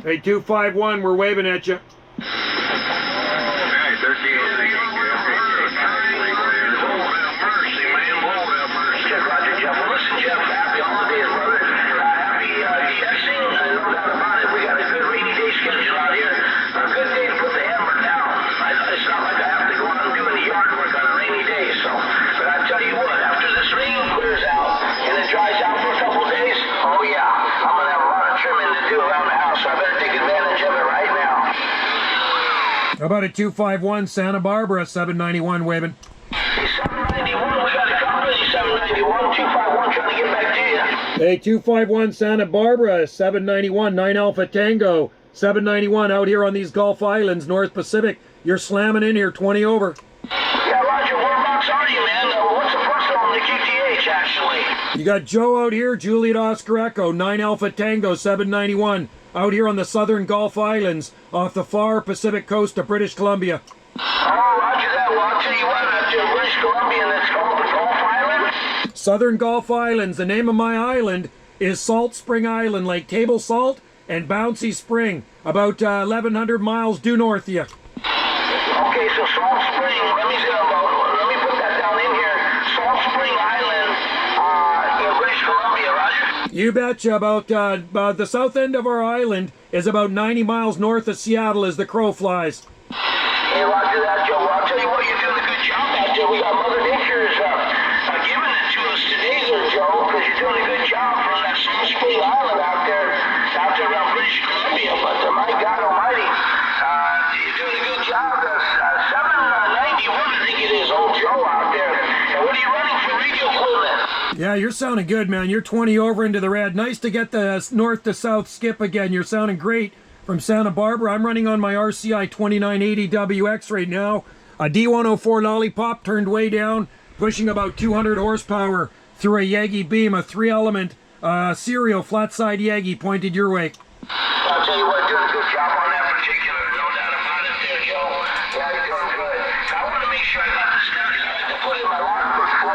Hey, 251, we're waving at you. How about a 251 Santa Barbara, 791 waving? 791, we got a company, 791, 251 trying to get back to you. Hey, 251 Santa Barbara, 791, 9 Alpha Tango, 791 out here on these Gulf Islands, North Pacific. You're slamming in here, 20 over. Yeah, Roger, whereabouts are you, man? What's the first on the QTH, actually? You got Joe out here, Juliet Oscar Echo, 9 Alpha Tango, 791. Out here on the southern Gulf Islands, off the far Pacific coast of British Columbia. Oh, roger that. Well, I'll tell you what, out there in British Columbia, that's called the Gulf Island? Southern Gulf Islands. The name of my island is Salt Spring Island, Lake Table Salt and Bouncy Spring, about 1,100 miles due north of you. Okay, so Salt Spring, let me put that down in here. Salt Spring Island in British Columbia, Roger? You betcha. About the south end of our island is about 90 miles north of Seattle as the crow flies. Hey, roger that, Joe. Well, I'll tell you what, you're doing a good job out there. We got Mother Nature's giving it to us today there, Joe, because you're doing a good job from that Salt Spring Island out there around British Columbia. But my God almighty, you're doing a good job. 791, I think it is, old Joe out there. And what are you running for radio equipment? Yeah, you're sounding good, man. You're 20 over into the red. Nice to get the north to south skip again. You're sounding great from Santa Barbara. I'm running on my RCI 2980WX right now. A D104 Lollipop turned way down, pushing about 200 horsepower through a Yagi beam, a 3-element serial flat-side Yagi pointed your way. I'll tell you what, doing a good job on that particular, no doubt about it there, Joe. Yeah, you're doing good. I want to make sure I got this down. I like to put in my logbook for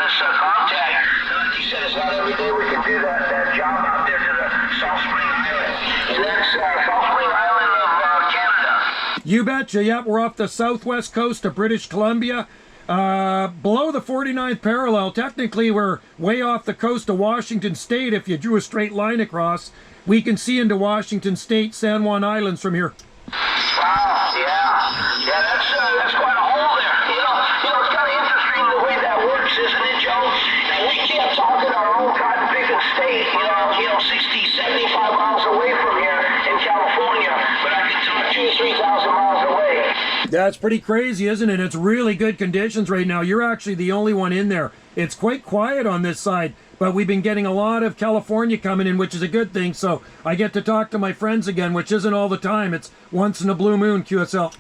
this contact. And like you said, it's not every day we can do that job out there to the Salt Spring Island. And that's Salt Spring Island of Canada. You betcha. Yep, we're off the southwest coast of British Columbia. Below the 49th parallel. Technically, we're way off the coast of Washington State. If you drew a straight line across, we can see into Washington State, San Juan Islands from here. Wow, yeah, that's quite a hole there. You know, it's kind of interesting the way that works, isn't it, Joe? Now, we can't talk in our own cotton-picking state, you know, 60, 75 miles away from here in California, but I can talk 2,000 or 3,000 miles away. That's pretty crazy, isn't it? It's really good conditions right now. You're actually the only one in there. It's quite quiet on this side, but we've been getting a lot of California coming in, which is a good thing. So I get to talk to my friends again, which isn't all the time. It's once in a blue moon, QSL. Oh,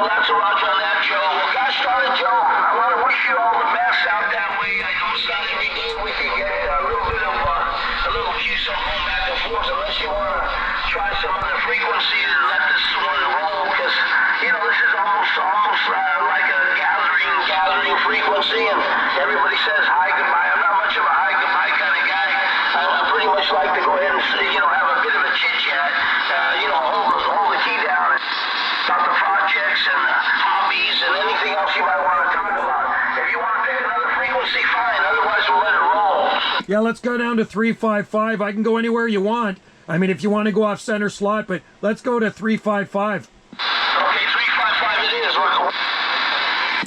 that's a roger on that, Joe. Well, gosh darn it, Joe, I want to wish you all the best out that way. I know it's not every day we can get a little bit of a little cue on going back and forth, unless you want to try some other frequency and let this one roll, because, you know, this is almost like a gathering frequency, and everybody says hi, goodbye. I'm not much of a hi, goodbye kind of guy. I pretty much like to go ahead and, have a bit of a chit-chat, hold the key down and talk the projects and the hobbies and anything else you might want to talk about. If you want to pick another frequency, fine. Otherwise, we'll let it roll. Yeah, let's go down to 355. I can go anywhere you want. I mean, if you want to go off center slot, but let's go to 355. Okay, 355 it is.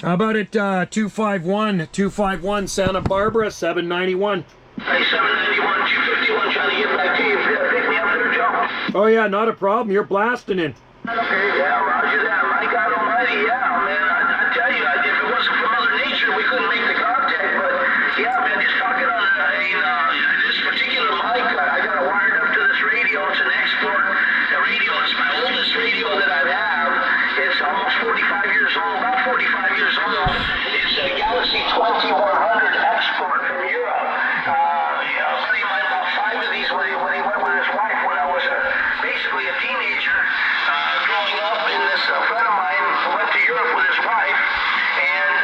How about it, 251 Santa Barbara, 791. Hey, 791, 251, trying to get back to you. Pick me up there, Joe. Oh yeah, not a problem. You're blasting in. Okay, yeah, roger that. My God almighty, yeah, man. I tell you, if it wasn't for Mother Nature, we couldn't make the contact. But, yeah, man, just talking on this particular mic, I got it wired up to this radio. It's an export radio. It's my oldest radio that I have. It's almost 45 years old, about 45 years old. It's a Galaxy 2100 export from Europe. A buddy of mine bought 5 of these when he went with his wife when I was basically a teenager growing up. And this friend of mine went to Europe with his wife, and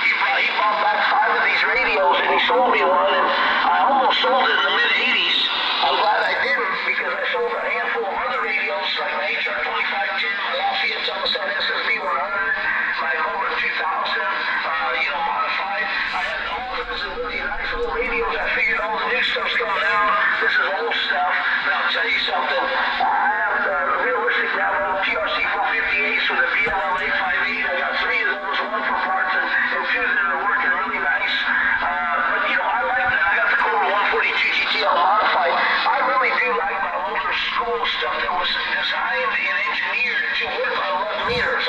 he bought back 5 of these radios, and he sold me one, and I almost sold it in the mid-'80s. I'm glad I didn't, because I sold a handful really nice little radios. I figured all the new stuff's coming out. This is old stuff. But I'll tell you something. I have the realistic now little TRC 458s with a BLL 858. I got 3 of those, one for parts and 2 that are working really nice. But you know, I like that. I got the Cobra 142 GTL modified. I really do like my older school stuff that was designed and engineered to work on 11 meters.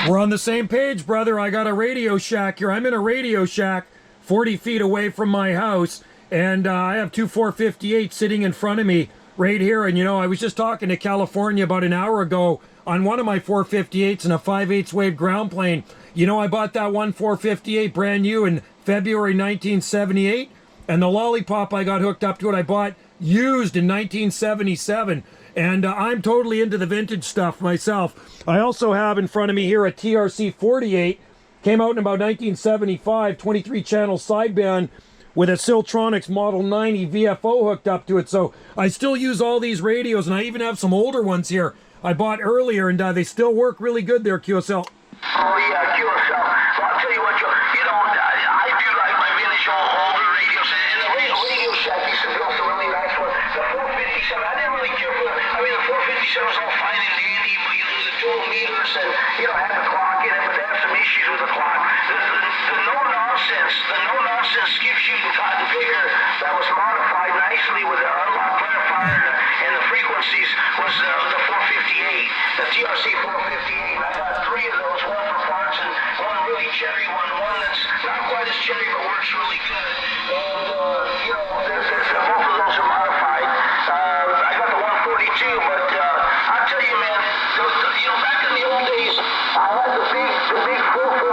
We're on the same page, brother. I got a Radio Shack here. I'm in a Radio Shack 40 feet away from my house, and I have 2 458 sitting in front of me right here. And you know, I was just talking to California about an hour ago on one of my 458s and a 5/8 wave ground plane. You know, I bought that one 458 brand new in February 1978, and the Lollipop I got hooked up to it, I bought used in 1977. And I'm totally into the vintage stuff myself. I also have in front of me here a TRC 48. Came out in about 1975, 23 channel sideband with a Siltronics Model 90 VFO hooked up to it. So I still use all these radios, and I even have some older ones here I bought earlier, and they still work really good there, QSL. Oh yeah, QSL. Well, I'll tell you what, Joe, you know, I do like my vintage older radios, and the Radio Shack used to build some really nice ones. The 457, I didn't really care for I mean, the 457 was all fine and dandy, but you know, the dual meters and, you know, had the clock in it, but they have some issues with the clock. The no-nonsense skip shooting cotton picker that was modified nicely with the unlock clarifier and the frequencies was the 458, the TRC 458. I got 3 of those, one for parts and one really cherry one that's not quite as cherry but works really good. And, you know, both of those are modified. I got the 142, but I'll tell you, man, you know, back in the old days, I had the big 449.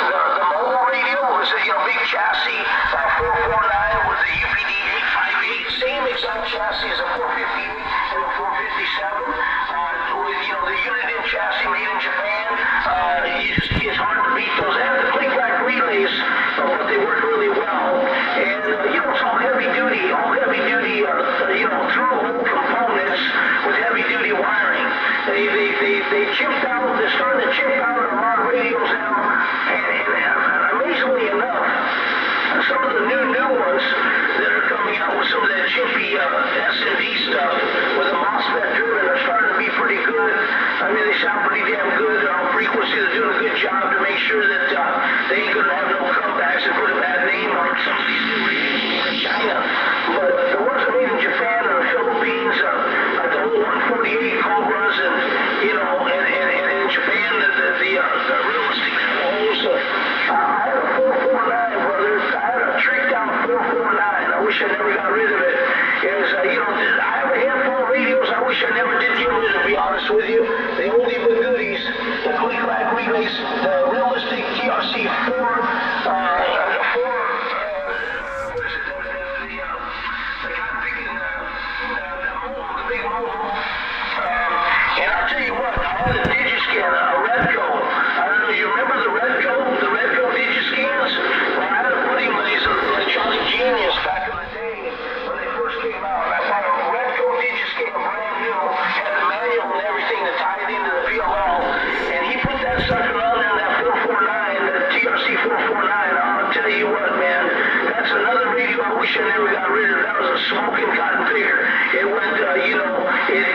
The mobile radio was a, you know, big chassis, 449 with the UPD 858, same exact chassis as a 458 and a 457. With, you know, the Uniden chassis made in Japan. It's hard to beat those. They have the click-back relays, but they work really well. And, you know, it's all heavy-duty, you know, through-hole components with heavy-duty wiring. They chipped out, they're starting to chip out a lot of radios now, and amazingly enough, some of the new ones that are coming out with some of that chippy S&D stuff with the MOSFET driven are starting to be pretty good. I mean, they sound pretty damn good. They're on frequency. They're doing a good job to make sure that they ain't going to have no comebacks and put a bad name on some of these new radios made in China. But the ones made in Japan or the Philippines, like the whole 148 Cobras and, you know, and in Japan, the realistic holes. I had a 449, brother. I had a tricked out 449. I wish I never got rid of it. You know, I have a handful of radios I wish I never did get rid of, to be honest with you. The oldie but goodies, the click-clack relays, the realistic TRC 4, the big mobile. And I'll tell you what, I had a Digiscan, a Redco. I don't know, you remember the Redco Digiscans? Well, I had a buddy of mine, he's a Charlie Genius back in the day when they first came out. I bought a Redco Digiscan brand new, had the manual and everything to tie it into the PLL, and he put that sucker on there, that 449, the TRC 449. I'll tell you what, man, that's another radio I wish I never got rid of. That was a smoking cotton picker. It went, you know, it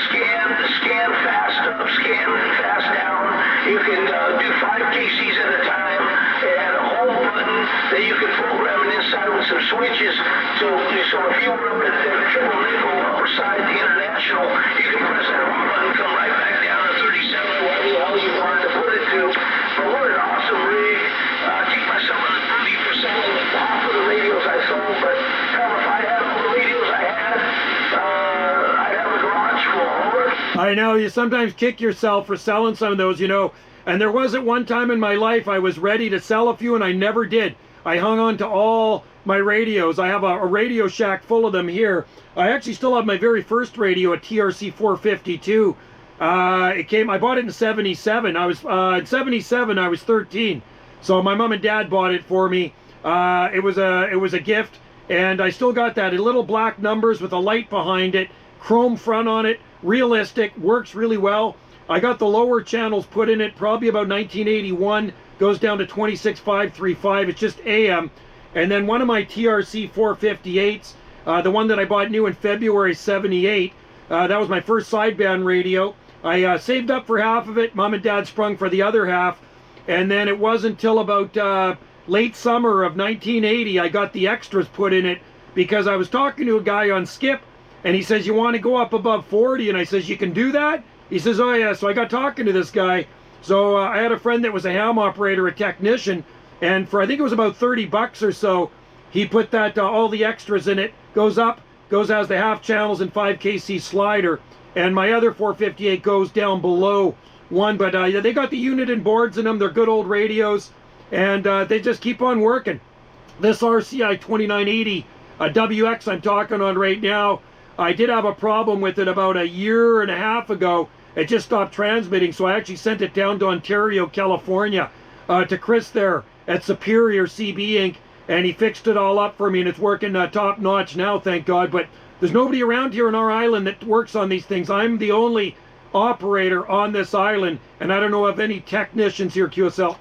scanned fast up, scanned fast down. You can do 5 KCs at a time. It had a home button that you could program it inside with some switches. So if you were up at triple nickel, upper side, the international, you can press that home button, come right back down to 37 or whatever the hell you wanted to put it to. But what an awesome rig. I keep myself in the 30% with half of the radios I sold, but hell, if I had all the radios I had, I'd have a garage full. I know, you sometimes kick yourself for selling some of those, you know. And there wasn't one time in my life I was ready to sell a few, and I never did. I hung on to all my radios. I have a Radio Shack full of them here. I actually still have my very first radio, a TRC 452. I bought it in 77. In 77, I was 13. So my mom and dad bought it for me. It was a gift, and I still got that. Little black numbers with a light behind it, chrome front on it, realistic, works really well. I got the lower channels put in it probably about 1981. goes down to 26,535. It's just AM. And then one of my TRC 458s, the one that I bought new in February 78, that was my first sideband radio. I saved up for half of it. Mom and Dad sprung for the other half. And then it wasn't until about late summer of 1980 I got the extras put in it, because I was talking to a guy on Skip, and he says, you want to go up above 40? And I says, you can do that? He says, oh yeah. So I got talking to this guy. So I had a friend that was a ham operator, a technician, and for I think it was about 30 bucks or so, he put that all the extras in it. Goes up, has the half channels and 5kc slider, and my other 458 goes down below 1. But they got the unit and boards in them. They're good old radios, and they just keep on working. This RCI 2980 WX I'm talking on right now, I did have a problem with it about a year and a half ago. It just stopped transmitting, so I actually sent it down to Ontario, California, to Chris there at Superior CB Inc., and he fixed it all up for me, and it's working top notch now, thank God. But there's nobody around here on our island that works on these things. I'm the only operator on this island, and I don't know of any technicians here, QSL.